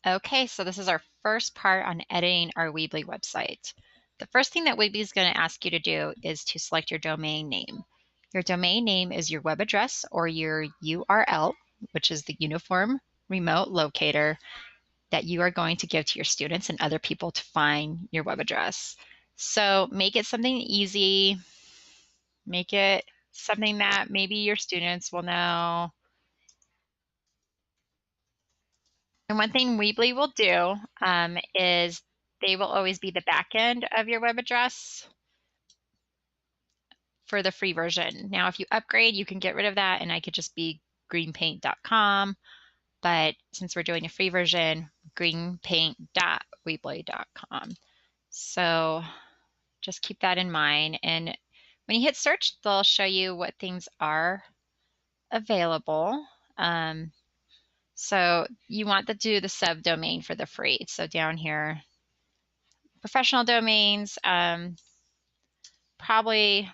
Okay, so this is our first part on editing our Weebly website. The first thing that Weebly is going to ask you to do is to select your domain name. Your domain name is your web address or your URL, which is the Uniform Remote Locator that you are going to give to your students and other people to find your web address. So make it something easy, make it something that maybe your students will know. And one thing Weebly will do is they will always be the back end of your web address for the free version. Now, if you upgrade, you can get rid of that and I could just be greenpaint.com. But since we're doing a free version, greenpaint.weebly.com. So just keep that in mind. And when you hit search, they'll show you what things are available. So you want to do the subdomain for the free. So down here, professional domains, probably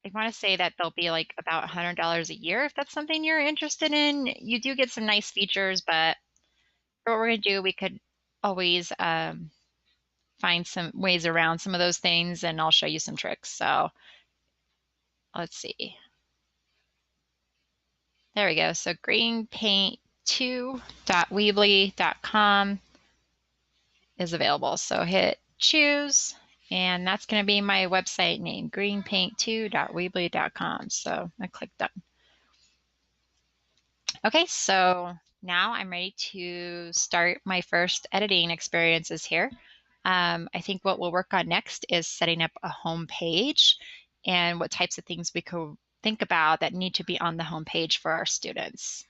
I want to say that they'll be like about $100 a year if that's something you're interested in. You do get some nice features, but for what we're going to do, we could always find some ways around some of those things, and I'll show you some tricks. So let's see. There we go. So greenpaint2.weebly.com is available. So hit choose, and that's going to be my website name, greenpaint2.weebly.com. So I click done. Okay, so now I'm ready to start my first editing experiences here. I think what we'll work on next is setting up a home page and what types of things we could think about that need to be on the home page for our students.